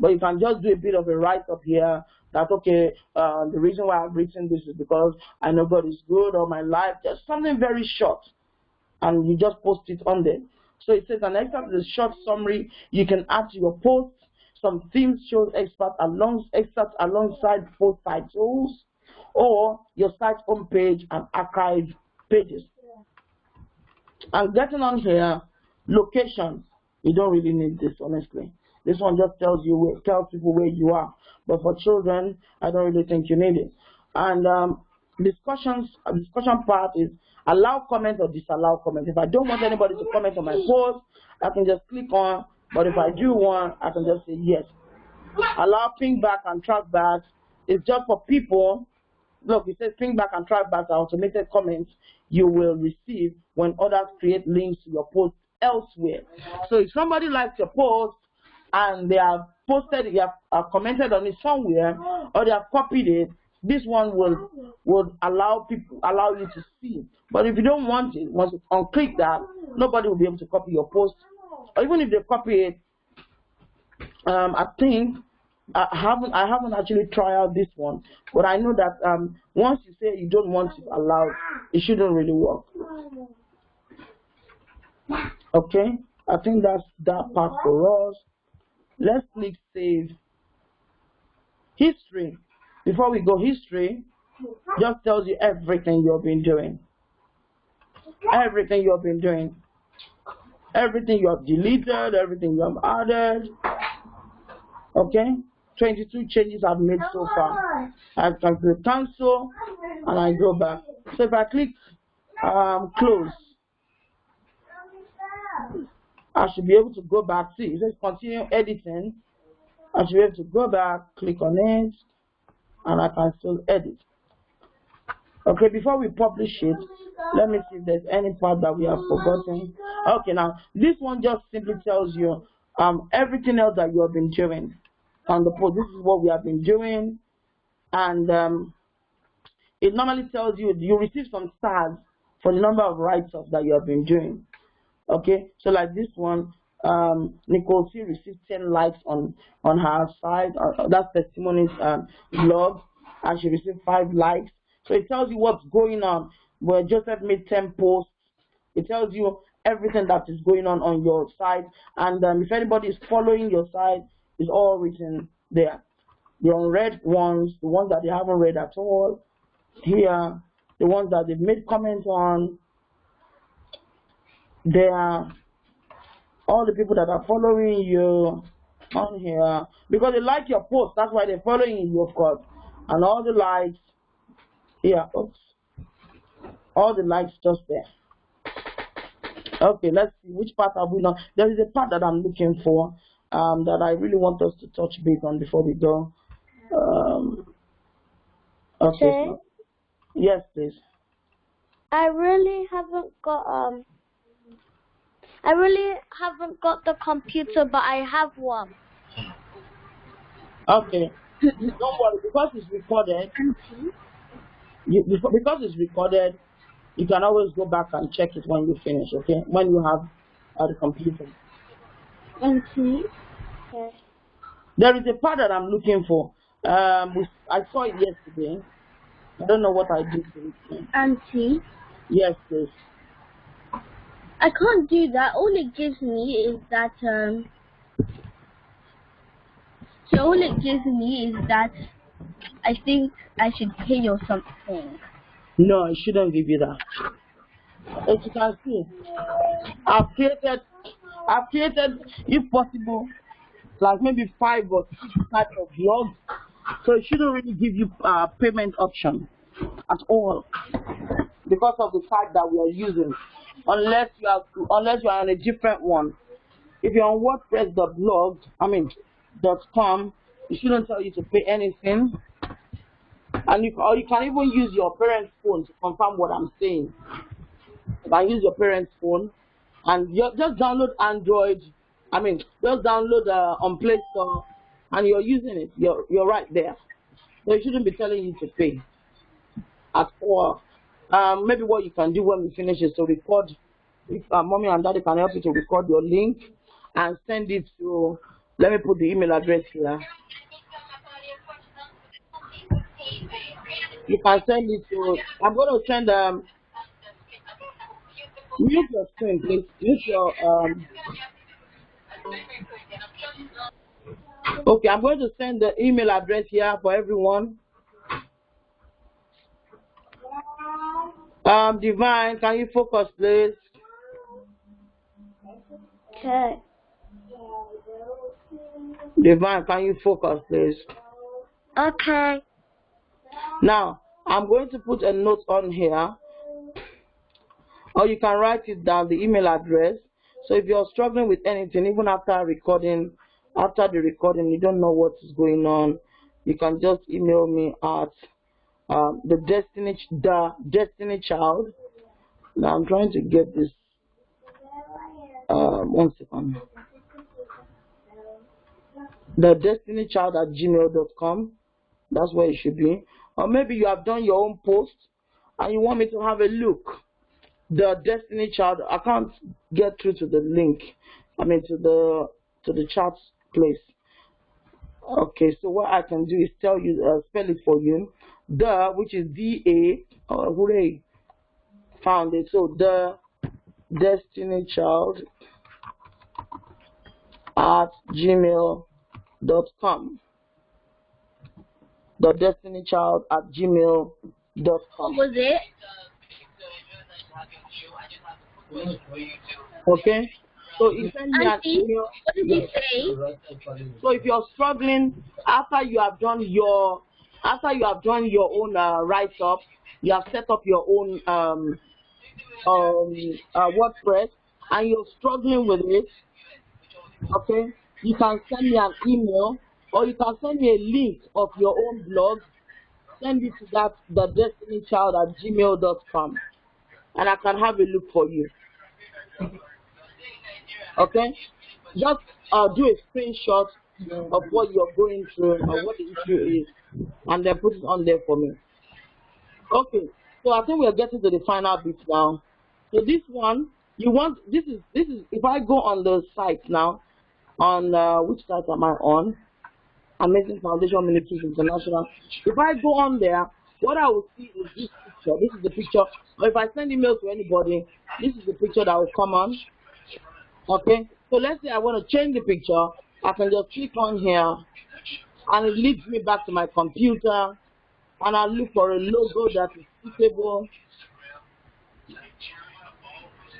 S1: But you can just do a bit of a write-up here that, okay, the reason why I've written this is because I know God is good all my life. Just something very short, and you just post it on there. So it says an excerpt is a short summary you can add to your post. Some themes shows excerpts alongside post titles, or your site homepage and archive pages. And getting on here, location, you don't really need this, honestly. This one just tells people where you are. But for children, I don't really think you need it. And discussion part is allow comment or disallow comment. If I don't want anybody to comment on my post, I can just click on. But if I do want, I can just say yes. Allow ping back and track back. It's just for people. Look, it says ping back and track back are automated comments you will receive when others create links to your post elsewhere. So if somebody likes your post and they have posted, they have commented on it somewhere, or they have copied it, this one would allow you to see. But if you don't want it, once you unclick that, nobody will be able to copy your post. Or even if they copy it, I think I haven't actually tried out this one, but I know that once you say you don't want it allowed, it shouldn't really work. Okay, I think that's that part for us. Let's click save. History. Before we go, history just tells you everything you've been doing. Everything you have been doing. Everything you have deleted, everything you have added. Okay? 22 changes I've made so far. I can click cancel and I go back. So if I click close, I should be able to go back. See, it says continue editing. I should be able to go back, click on it, and I can still edit. Okay, before we publish it, let me see if there's any part that we have forgotten. Okay, now this one just simply tells you everything else that you have been doing on the post. This is what we have been doing, and it normally tells you you receive some stars for the number of write-ups that you have been doing. Okay, so like this one, Nicole C received 10 likes on her site. That's testimonies blog, and she received 5 likes. So it tells you what's going on. Where Joseph made 10 posts. It tells you everything that is going on your site, and if anybody is following your site, it's all written there. The unread ones, the ones that they haven't read at all, here, the ones that they've made comments on, there. All the people that are following you on here, because they like your post, that's why they're following you, of course. And all the likes here, oops, all the likes just there. Okay, let's see which part have we not. There is a part that I'm looking for that I really want us to touch base on before we go. Okay, so, yes, please.
S2: I really haven't got the computer, but I have one.
S1: Okay. Don't worry, because it's recorded. Because it's recorded, you can always go back and check it when you finish, okay? When you have the computer.
S2: Okay.
S1: There is a part that I'm looking for. I saw it yesterday. I don't know what I did to it.
S2: Auntie?
S1: Yes, please.
S2: I can't do that. All it gives me is that I think I should pay or something.
S1: No, I shouldn't give you that. As you can see, I've created, if possible, like maybe 5 or 6 types of blogs. So it shouldn't really give you a payment option at all because of the type that we are using. Unless you are on a different one. If you're on WordPress.com, it shouldn't tell you to pay anything. And or you can even use your parents' phone to confirm what I'm saying. You can use your parents' phone and just download Android. Just download on Play Store, and you're using it. You're right there. So it shouldn't be telling you to pay at all. Maybe what you can do when we finish is to record. If mommy and daddy can help you to record your link and send it to. Let me put the email address here. You can send it to. I'm going to send mute your screen, please. Mute your Okay, I'm going to send the email address here for everyone. Divine, can you focus, please?
S2: Okay.
S1: Divine, can you focus, please?
S2: Okay.
S1: Now, I'm going to put a note on here, or you can write it down, the email address. So if you're struggling with anything, even after the recording, you don't know what is going on, you can just email me at the Destiny Child. Now I'm trying to get this. 1 second. The destinychild@gmail.com. That's where it should be. Or maybe you have done your own post and you want me to have a look. The Destiny Child. I can't get through to the link. To the chat place. Okay, so what I can do is tell you, spell it for you. The, which is D-A, hooray, found it. So the Destiny Child @gmail.com. The Destiny Child @gmail.com.
S2: What was it?
S1: Okay. So you send me an email.
S2: What did you say?
S1: So if you're struggling after you have done your own write-up, you have set up your own WordPress, and you're struggling with it, okay, you can send me an email, or you can send me a link of your own blog. Send it to that thedestinychild@gmail.com, and I can have a look for you. Okay, just do a screenshot of what you're going through or what the issue is, and then put it on there for me. Okay, so I think we are getting to the final bit now. So this one, you want this is if I go on the site now, on which site am I on? Amazing Foundation Ministries International. If I go on there, what I will see is this picture. This is the picture. Or if I send email to anybody, this is the picture that will come on. Okay, so let's say I want to change the picture. I can just click on here, and it leads me back to my computer, and I look for a logo that is suitable.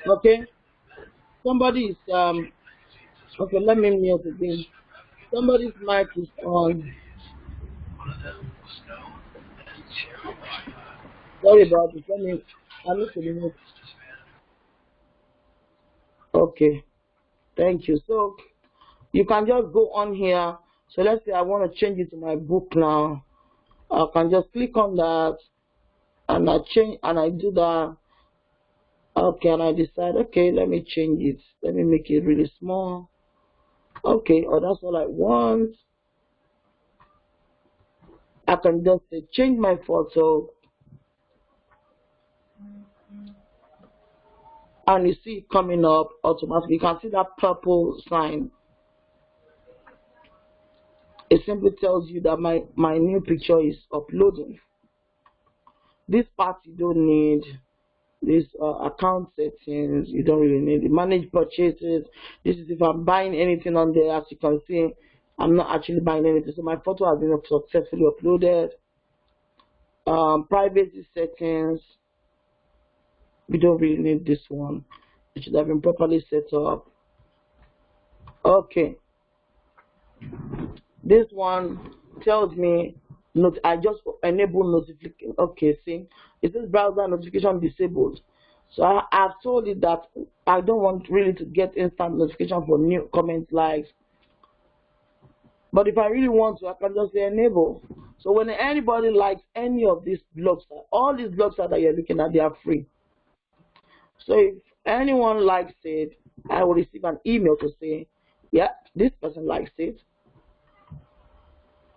S1: Okay, somebody is okay, let me mute again. Somebody's mic is on. Sorry about this. I need to remove. Okay, thank you. So you can just go on here. So let's say I want to change it to my book now. I can just click on that, and I change, and I do that. Okay, and I decide, okay, let me change it. Let me make it really small. Okay, that's all I want. I can just say change my photo, and you see it coming up automatically. You can see that purple sign. It simply tells you that my new picture is uploading. This part you don't need. This account settings, you don't really need it. Manage purchases. This is if I'm buying anything on there. As you can see, I'm not actually buying anything, so my photo has been successfully uploaded. Privacy settings, we don't really need this one. It should have been properly set up. Okay, this one tells me I just enable notification. Okay, see, it says browser notification disabled. So I've told it that I don't want really to get instant notification for new comments, likes. But if I really want to, I can just say enable. So when anybody likes any of these blogs, all these blogs that you're looking at, they are free. So if anyone likes it, I will receive an email to say, yeah, this person likes it.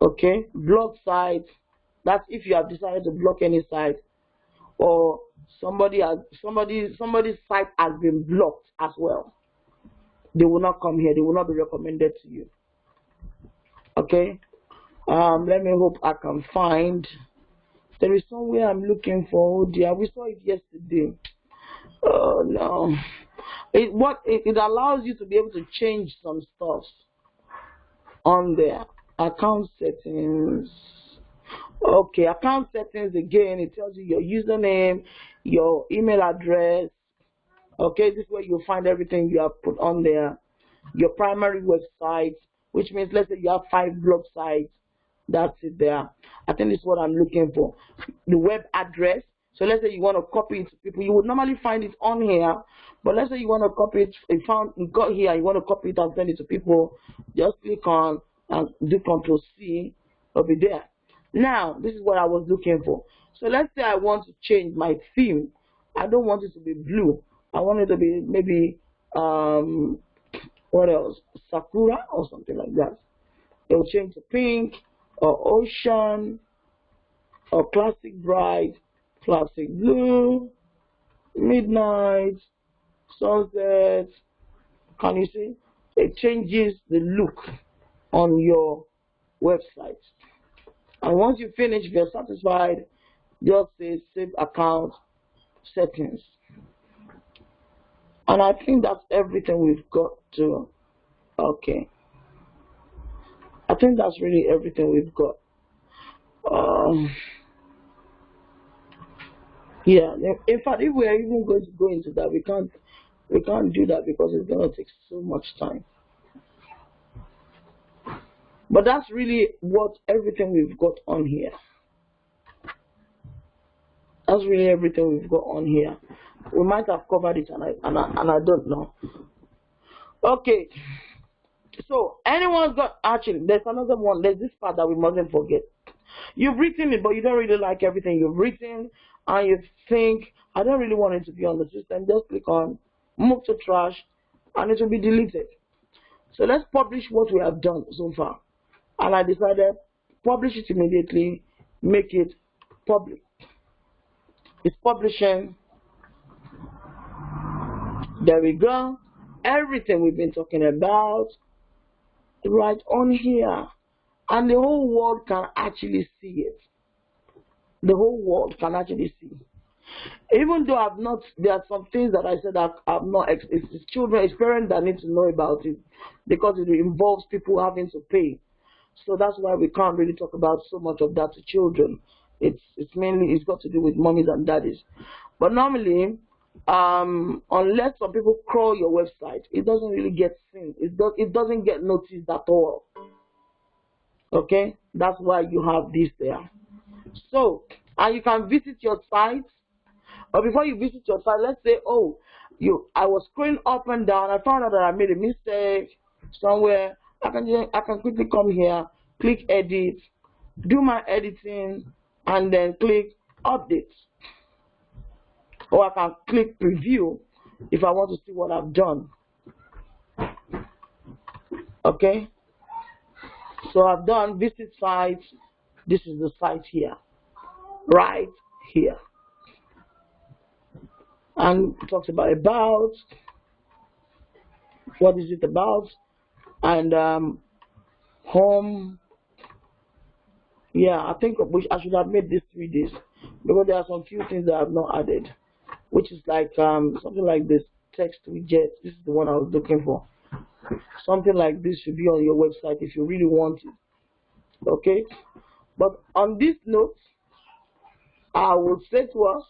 S1: Okay, block site. That's if you have decided to block any site, or somebody's site has been blocked as well. They will not come here. They will not be recommended to you. Okay. Let me hope I can find. There is somewhere I'm looking for. Oh dear, we saw it yesterday. Oh no. It allows you to be able to change some stuff on there. Account settings. Okay, account settings again. It tells you your username, your email address. Okay, this is where you'll find everything you have put on there. Your primary website, which means let's say you have 5 blog sites. That's it there. I think this is what I'm looking for. The web address. So let's say you want to copy it to people. You would normally find it on here, but let's say you want to copy it. You got here. You want to copy it and send it to people. Just click on and do Ctrl+C. It'll be there. Now this is what I was looking for. So let's say I want to change my theme. I don't want it to be blue. I want it to be maybe what else? Sakura or something like that. It will change to pink or ocean or classic bright, classic blue, midnight, sunset. Can you see? It changes the look on your website. And once you finish, if you're satisfied, just say save account settings. And I think that's everything we've got to. Okay. I think that's really everything we've got. Yeah. In fact, if we are even going to go into that, we can't do that because it's going to take so much time. But that's really what everything we've got on here. That's really everything we've got on here. We might have covered it, and I don't know. Okay. So anyone's got, actually, there's another one. There's this part that we mustn't forget. You've written it, but you don't really like everything you've written, and you think, I don't really want it to be on the system. Just click on move to trash, and it will be deleted. So let's publish what we have done so far. And I decided, publish it immediately, make it public. It's publishing. There we go. Everything we've been talking about right on here. And the whole world can actually see it. The whole world can actually see. Even though I've not, there are some things that I said that I've not, it's children, it's parents that need to know about it, because it involves people having to pay. So that's why we can't really talk about so much of that to children. It's mainly, it's got to do with mommies and daddies. But normally, unless some people crawl your website, it doesn't really get seen. It doesn't get noticed at all. Okay, that's why you have this there. So, and you can visit your site. But before you visit your site, let's say, oh, I was scrolling up and down. I found out that I made a mistake somewhere. I can quickly come here, click edit, do my editing, and then click update. Or I can click preview if I want to see what I've done. Okay. So I've done visit site. This is the site here, right here. And it talks about what is it about, and home. Yeah, I think I should have made this 3 days, because there are some few things that I have not added, which is like something like this text widget. This is the one I was looking for. Something like this should be on your website if you really want it. Okay, but on this note, I will say to us,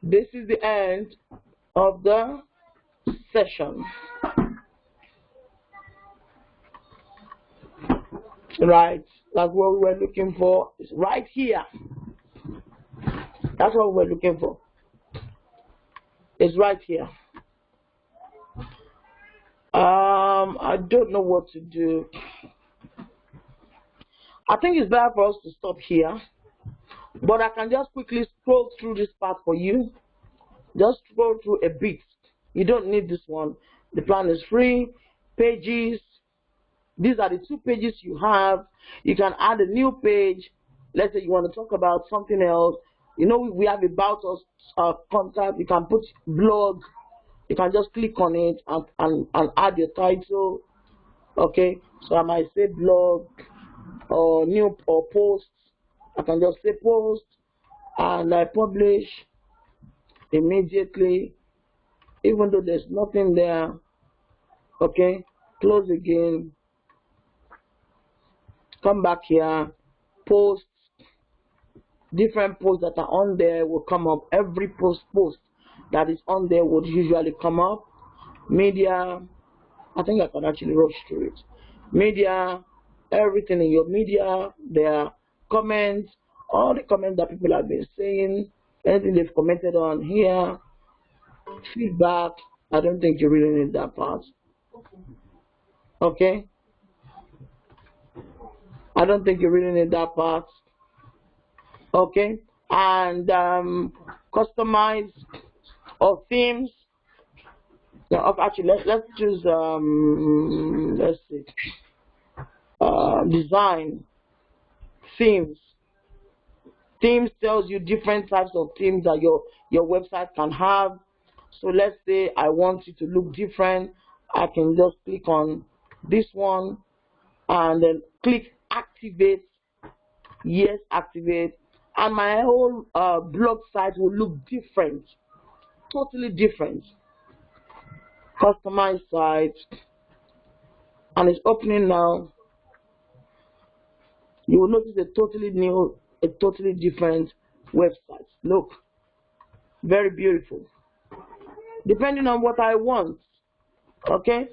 S1: this is the end of the session. Right, that's what we were looking for. It's right here. That's what we were looking for. It's right here. I don't know what to do. I think it's better for us to stop here, but I can just quickly scroll through this part for you. Just scroll through a bit. You don't need this one. The plan is free. Pages. These are the 2 pages you have. You can add a new page. Let's say you want to talk about something else. You know, we have about us contact. You can put blog. You can just click on it and add your title. Okay, so I might say blog or new or post. I can just say post, and I publish immediately, even though there's nothing there. Okay, close again, come back here, post. Different posts that are on there will come up. Every post that is on there would usually come up. Media, I think I can actually rush through it. Media, everything in your media, their comments, all the comments that people have been saying, anything they've commented on here, feedback. I don't think you really need that part. Okay? I don't think you really need that part. Okay? And customize or themes. Now, actually, let's choose, let's see, design, themes. Themes tells you different types of themes that your website can have. So let's say I want it to look different. I can just click on this one and then click activate. Yes, activate. And my whole blog site will look different, totally different. Customize site, and it's opening now. You will notice a totally new, a totally different website. Look, very beautiful. Depending on what I want, okay?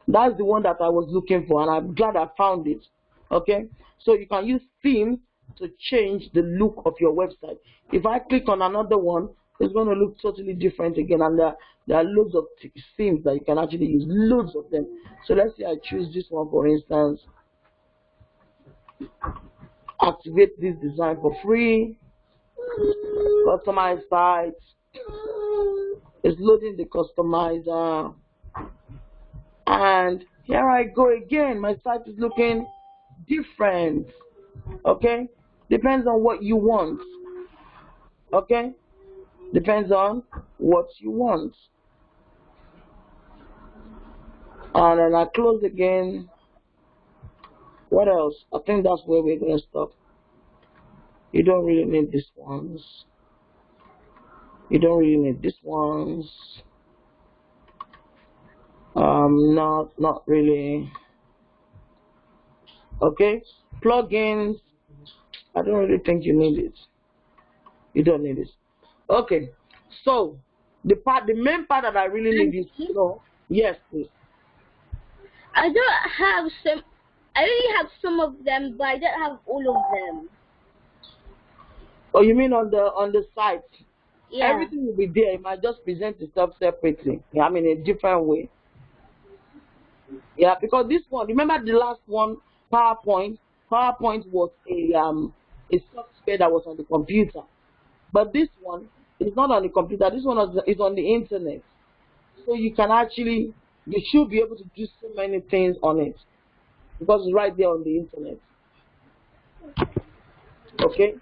S1: That's the one that I was looking for, and I'm glad I found it. Okay, so you can use themes to change the look of your website. If I click on another one, it's going to look totally different again, and there are loads of themes that you can actually use, loads of them. So let's say I choose this one, for instance. Activate this design for free. Customize site. It's loading the customizer. And here I go again. My site is looking different. Okay? Depends on what you want. Okay? Depends on what you want. And then I close again. What else? I think that's where we're going to stop. You don't really need these ones. You don't really need these ones. Not really. Okay? Plugins. I don't really think you need it. You don't need it. Okay. So the main part that I really need is to know. Yes, please.
S2: I only have some of them, but I don't have all of them.
S1: Oh, you mean on the site?
S2: Yeah.
S1: Everything will be there. It might just present itself separately. Yeah, I mean a different way. Yeah, because this one, remember the last one, PowerPoint. PowerPoint was a software that was on the computer, but this one is not on the computer. This one is on the internet. So you should be able to do so many things on it because it's right there on the internet. Okay,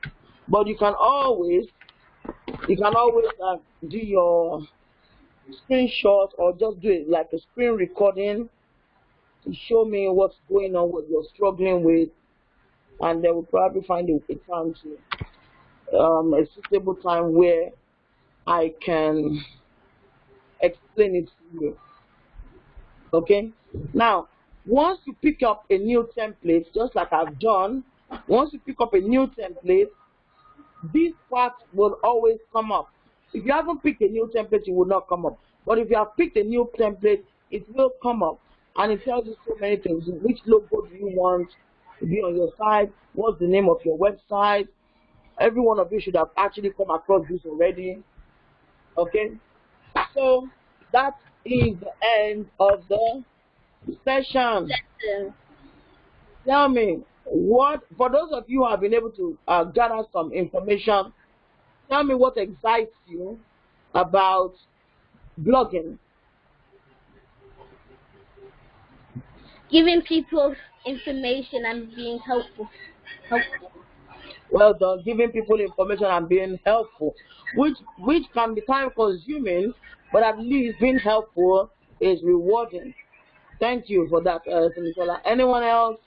S1: but you can always do your screenshot or just do it like a screen recording to show me what's going on, what you're struggling with, and then we'll probably find a time to a suitable time where I can explain it to you. Okay? Now, once you pick up a new template, just like I've done, once you pick up a new template, this part will always come up. If you haven't picked a new template, it will not come up. But if you have picked a new template, it will come up. And it tells you so many things. Which logo do you want to be on your site? What's the name of your website? Every one of you should have actually come across this already. Okay? So that is the end of the session. Tell me, for those of you who have been able to gather some information, tell me what excites you about blogging.
S2: Giving people information and being helpful.
S1: Well done, giving people information and being helpful, which can be time consuming, but at least being helpful is rewarding. Thank you for that, Simisola. Anyone else?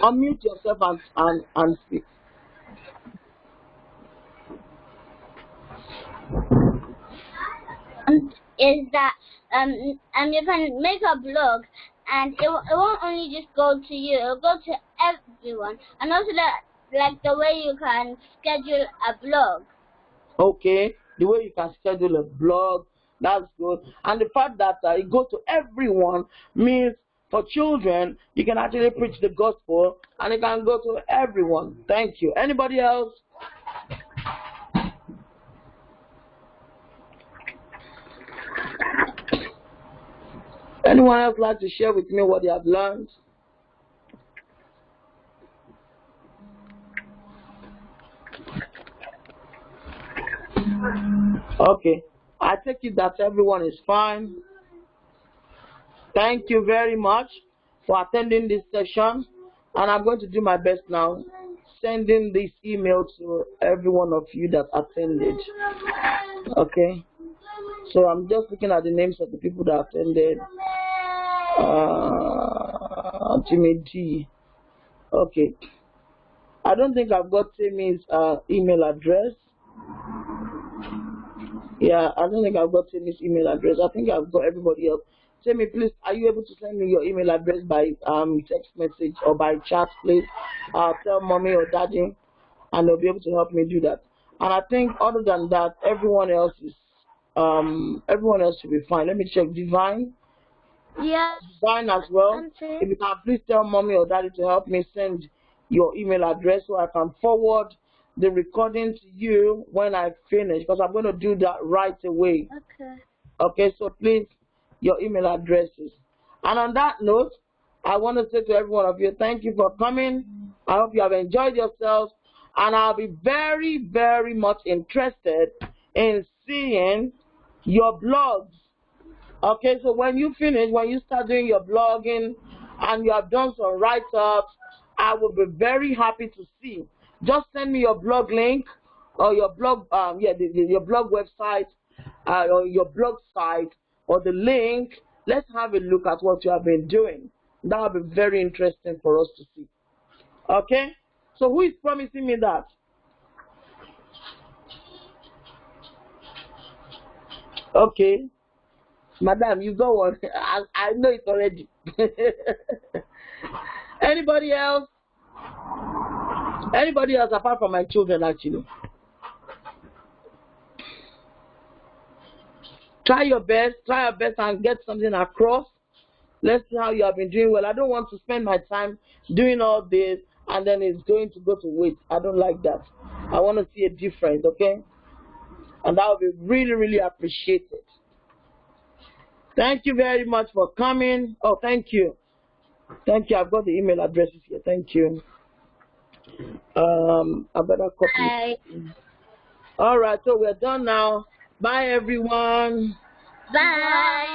S1: Unmute yourself and speak.
S2: Is that you can make a blog and it won't only just go to you, it'll go to everyone. And also like the way you can schedule a blog.
S1: Okay, the way you can schedule a blog, that's good. And the fact that it goes to everyone means for children, you can actually preach the gospel and it can go to everyone. Thank you. Anybody else? Anyone else like to share with me what they have learned? Okay, I take it that everyone is fine. Thank you very much for attending this session, and I'm going to do my best now, sending this email to every one of you that attended. Okay, so I'm just looking at the names of the people that attended. Jimmy G. Okay, I don't think I've got Timmy's email address. Yeah, I don't think I've got Timmy's email address. I think I've got everybody else. Timmy, please, are you able to send me your email address by text message or by chat, please? Tell mommy or daddy, and they'll be able to help me do that. And I think other than that, everyone else should be fine. Let me check. Divine,
S2: Yeah.
S1: Design as well.
S2: Auntie.
S1: If you can please tell mommy or daddy to help me send your email address so I can forward the recording to you when I finish, because I'm going to do that right away.
S2: Okay.
S1: Okay, so please, your email addresses. And on that note, I want to say to every one of you, thank you for coming. I hope you have enjoyed yourselves. And I'll be very, very much interested in seeing your blogs. Okay, so when you finish, when you start doing your blogging and you have done some write-ups, I will be very happy to see. Just send me your blog link or your blog, your blog website or your blog site or the link. Let's have a look at what you have been doing. That will be very interesting for us to see. Okay, so who is promising me that? Okay. Madam, you go on. I know it already. Anybody else? Anybody else apart from my children, actually? Try your best and get something across. Let's see how you have been doing well. I don't want to spend my time doing all this and then it's going to go to waste. I don't like that. I want to see a difference, okay? And that would be really, really appreciated. Thank you very much for coming. Oh, thank you. Thank you. I've got the email addresses here. Thank you. I better copy.
S2: Bye.
S1: All right, so we're done now. Bye, everyone.
S2: Bye.